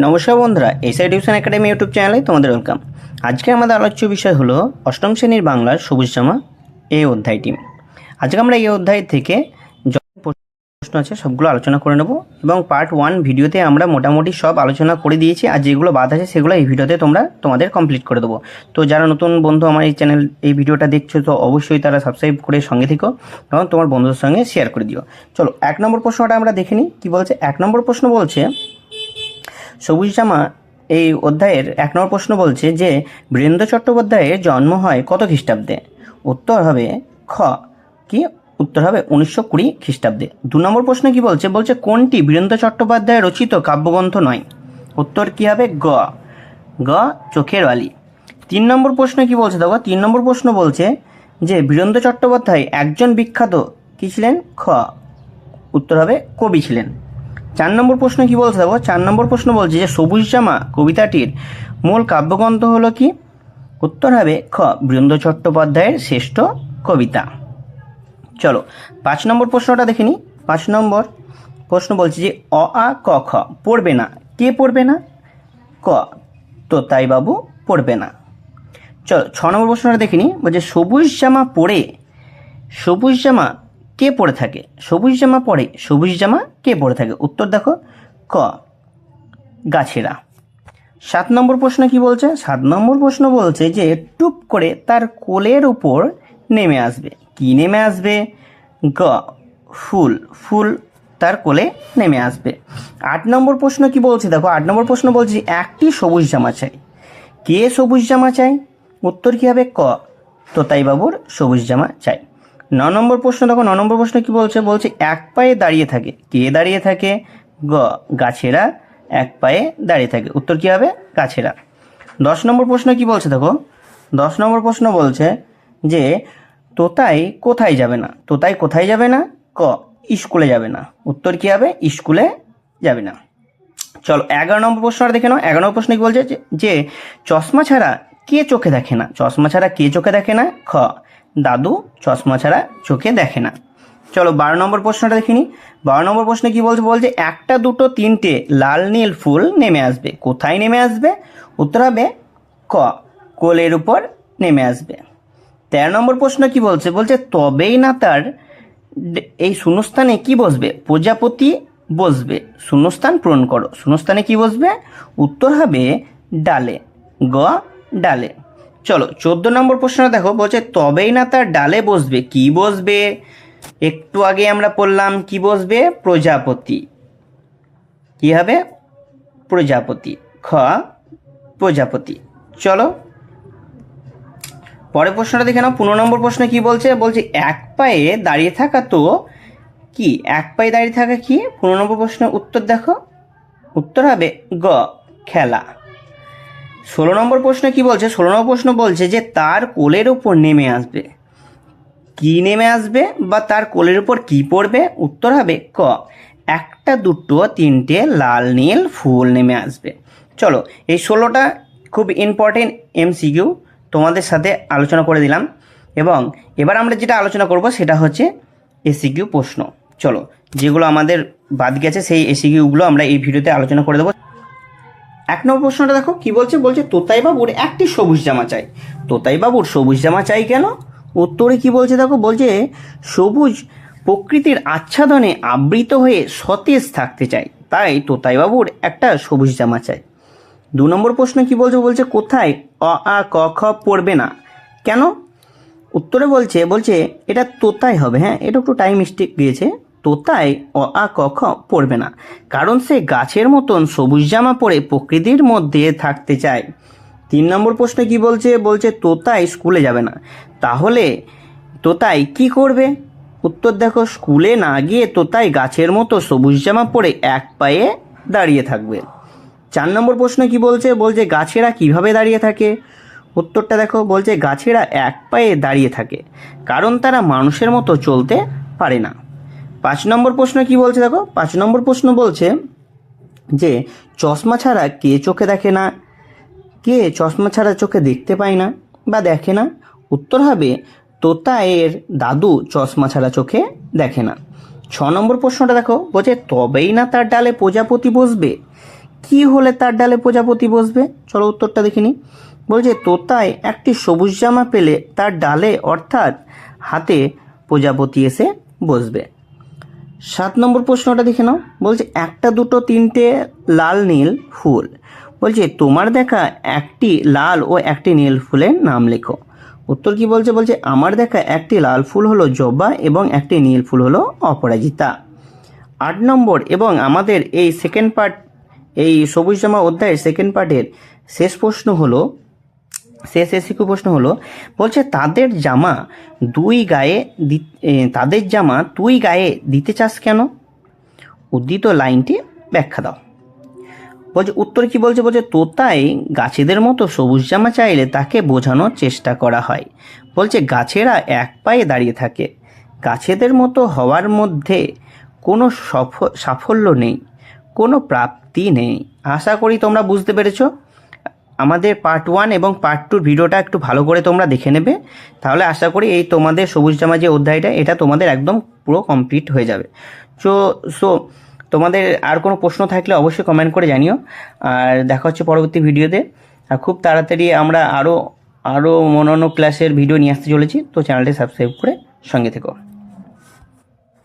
নমস্কার বন্ধুরা, SI tuition academy YouTube চ্যানেলে তোমাদের ওয়েলকাম। আজকে আমাদের আলোচ্য বিষয় হলো অষ্টম শ্রেণীর বাংলার সবুজ জামা এই অধ্যায়টি। আজকে আমরা এই অধ্যায় থেকে যত প্রশ্ন আছে সবগুলো আলোচনা করে নেব এবং পার্ট 1 ভিডিওতে আমরা মোটামুটি সব আলোচনা করে দিয়েছি, আর যেগুলো বাদ আছে সেগুলো এই ভিডিওতে তোমাদের কমপ্লিট করে দেবো। তো যারা নতুন বন্ধু আমার এই ভিডিওটা দেখছো, তো অবশ্যই তারা সাবস্ক্রাইব করে সঙ্গে থেকো এবং তোমার বন্ধুদের সঙ্গে শেয়ার করে দিও। চলো 1 নম্বর প্রশ্নটা আমরা দেখে নিই কী বলছে। 1 নম্বর প্রশ্ন বলছে, সবুজ জামা এই অধ্যায়ের 1 নম্বর প্রশ্ন বলছে যে বীরেন্দ্র চট্টোপাধ্যায়ের জন্ম হয় কত খ্রিস্টাব্দে? উত্তর হবে খ, কি উত্তর হবে 1920 খ্রিস্টাব্দে। 2 নম্বর প্রশ্ন কি বলছে, কোনটি বীরেন্দ্র চট্টোপাধ্যায় রচিত কাব্যগ্রন্থ নয়? উত্তর কি হবে গ, চোখের বালি। 3 নম্বর প্রশ্ন কি বলছে দেখো, 3 নম্বর প্রশ্ন বলছে যে বীরেন্দ্র চট্টোপাধ্যায় একজন বিখ্যাত কি ছিলেন? খ, উত্তর হবে কবি ছিলেন। 4 নম্বর প্রশ্ন কি বলছে দেখো, 4 নম্বর প্রশ্ন বলছে যে সবুজ জামা কবিতাটির মূল কাব্যগ্রন্থ হলো কি? উত্তর হবে খ, বীরেন্দ্র চট্টোপাধ্যায়ের শ্রেষ্ঠ কবিতা। চলো 5 নম্বর প্রশ্নটা দেখে নিই। 5 নম্বর প্রশ্ন বলছে যে অ আ ক খ পড়বে না, কে পড়বে না? ক, তোতাই বাবু পড়বে না। চলো 6 নম্বর প্রশ্নটা দেখে নিই। বলছে সবুজ জামা পরে সবুজ জামা কে পরে থাকে? সবুজ জামা পরে সবুজ জামা কে পরে থাকে? উত্তর দেখো ক, গাছেরা। 7 নম্বর প্রশ্ন কি বলছে? 7 নম্বর প্রশ্ন বলছে যে টুপ করে তার কোলের উপর নেমে আসবে। কি নেমে আসবে? গ, ফুল তার কোলে নেমে আসবে। 8 নম্বর প্রশ্ন কি বলছে দেখো, 8 নম্বর প্রশ্ন বলছে একটি সবুজ জামা চাই। কে সবুজ জামা চাই? উত্তর কি হবে ক, তোতাই বাবুর সবুজ জামা চাই। 9 নম্বর প্রশ্ন দেখো, 9 নম্বর প্রশ্ন কি বলছে এক পায়ে দাঁড়িয়ে থাকে। কে দাঁড়িয়ে থাকে? গ, গাছেরা এক পায়ে দাঁড়িয়ে থাকে। উত্তর কি হবে? গাছেরা। 10 নম্বর প্রশ্ন কি বলছে দেখো, 10 নম্বর প্রশ্ন বলছে যে তোতাই কোথায় যাবে না? তোতাই কোথায় যাবে না? ক, স্কুলে যাবে না। উত্তর কি হবে? স্কুলে যাবে না। চলো 11 নম্বর প্রশ্নটা দেখে নাও। 11 নম্বর প্রশ্ন কি বলছে যে চশমা ছাড়া কে চোখে দেখে না? চশমা ছাড়া কে চোখে দেখে না? খ, দাদু চশমা ছাড়া চোখে দেখে না। চলো 12 নম্বর প্রশ্নটা দেখিনি। 12 নম্বর প্রশ্নে কি বলছে একটা দুটো তিনটে লাল নীল ফুল নেমে আসবে। কোথায় নেমে আসবে? উত্তর হবে ক, কোলের উপর নেমে আসবে। 13 নম্বর প্রশ্ন কি বলছে তবেই না তার এই শূন্যস্থানে কি বসবে? প্রজাপতি বসবে। শূন্যস্থান পূরণ করো। শূন্যস্থানে কি বসবে? উত্তর হবে ডালে, গ, ডালে। চলো 14 নম্বর প্রশ্নটা দেখো, তবেই না তার ডালে বসবে। কি বসবে? একটু আগে আমরা পড়লাম কি বসবে? প্রজাপতি। কি হবে? প্রজাপতি, খ, প্রজাপতি। চলো পরের প্রশ্নটা দেখে নাও। 15 নম্বর প্রশ্ন কি বলছে এক পায়ে দাঁড়িয়ে থাকা তো কি? এক পায়ে দাঁড়িয়ে থাকা কি? 15 নম্বর প্রশ্নের উত্তর দেখো। উত্তর হবে গ, খেলা। 16 নম্বর প্রশ্ন কি বলছে? 16 নম্বর প্রশ্ন বলছে যে তার কোলের উপর নেমে আসবে। কি নেমে আসবে বা তার কোলের উপর কি পড়বে? উত্তর হবে ক, একটা দুটো তিনটে লাল নীল ফুল নেমে আসবে। চলো এই 16টা খুব ইম্পর্টেন্ট MCQ তোমাদের সাথে আলোচনা করে দিলাম, এবং এবার আমরা যেটা আলোচনা করব সেটা হচ্ছে SCQ প্রশ্ন। চলো যেগুলো আমাদের বাদ গেছে সেই SCQগুলো আমরা এই ভিডিওতে আলোচনা করে দেবো। 1 নম্বর প্রশ্নটা দেখো কি বলছে তোতাই বাবুর একটি সবুজ জামা চাই। তোতাই বাবুর সবুজ জামা চাই কেন? উত্তরে কি বলছে দেখো, সবুজ প্রকৃতির আচ্ছাদনে আবৃত হয়ে সতেজ থাকতে চাই, তাই তোতাই বাবুর একটা সবুজ জামা চাই। 2 নম্বর প্রশ্ন কি বলছে কোথায় অ আ ক খ পড়বে না কেন? উত্তরে বলছে এটা তোতাই হবে। হ্যাঁ, এটা একটু টাইম মিস্টেক দিয়েছে। তোতাই অ আ ক খ পড়বে না কারণ সে গাছের মতন সবুজ জামা পরে প্রকৃতির মধ্যে থাকতে চায়। 3 নম্বর প্রশ্ন কি বলছে তোতাই স্কুলে যাবে না। তাহলে তোতাই কি করবে? উত্তর দেখো, স্কুলে না গিয়ে তোতাই গাছের মতো সবুজ জামা পরে এক পায়ে দাঁড়িয়ে থাকবে। 4 নম্বর প্রশ্ন কি বলছে গাছেরা কিভাবে দাঁড়িয়ে থাকে? উত্তরটা দেখো, গাছেরা এক পায়ে দাঁড়িয়ে থাকে কারণ তারা মানুষের মতো চলতে পারে না। 5 নম্বর প্রশ্ন কি বলছে দেখো, 5 নম্বর প্রশ্ন বলছে যে চশমা ছাড়া কে চোখে দেখে না? কে চশমা ছাড়া চোখে দেখতে পায় না বা দেখে না? উত্তর হবে তোতাইয়ের দাদু চশমা ছাড়া চোখে দেখে না। 6 নম্বর প্রশ্নটা দেখো, তবেই না তার ডালে প্রজাপতি বসবে। কি হলে তার ডালে প্রজাপতি বসবে? চলো উত্তরটা দেখে নিই। বলছে তোতায় একটি সবুজ জামা পেলে তার ডালে অর্থাৎ হাতে প্রজাপতি এসে বসবে। 7 নম্বর প্রশ্নটা দেখে নাও। বলছে একটা দুটো তিনটে লাল নীল ফুল। বলছে তোমার দেখা একটি লাল ও একটি নীল ফুলের নাম লেখো। উত্তর কি বলছে? বলছে আমার দেখা একটি লাল ফুল হলো জবা এবং একটি নীল ফুল হলো অপরাজিতা। 8 নম্বর এবং আমাদের এই সেকেন্ড পার্ট, এই সবুজ জামা অধ্যায়ের সেকেন্ড পার্টের শেষ প্রশ্ন হলো, শেষ এসিকিউ প্রশ্ন হলো, বলছে তাদের জামা তুই গায়ে দিতে চাস কেন? উদ্ধৃত লাইনটি ব্যাখ্যা দাও। বলছে উত্তর কি বলছে? বলছে তোতাই গাছেদের মতো সবুজ জামা চাইলে তাকে বোঝানোর চেষ্টা করা হয়। বলছে গাছেরা এক পায়ে দাঁড়িয়ে থাকে, গাছেদের মতো হওয়ার মধ্যে কোনো সাফল্য নেই, কোনো প্রাপ্তি নেই। আশা করি তোমরা বুঝতে পেরেছো। আমাদের পার্ট 1 এবং পার্ট 2 ভিডিওটা একটু ভালো করে তোমরা দেখে নেবে, তাহলে আশা করি এই তোমাদের সবুজ জামা যে অধ্যায়টা, এটা তোমাদের একদম পুরো কমপ্লিট হয়ে যাবে। সো তোমাদের আর কোনো প্রশ্ন থাকলে অবশ্যই কমেন্ট করে জানিও। আর দেখা হচ্ছে পরবর্তী ভিডিওতে। আর খুব তাড়াতাড়ি আমরা আরও অন্যান্য ক্লাসের ভিডিও নিয়ে আসতে চলেছি, তো চ্যানেলটি সাবস্ক্রাইব করে সঙ্গে থেকো।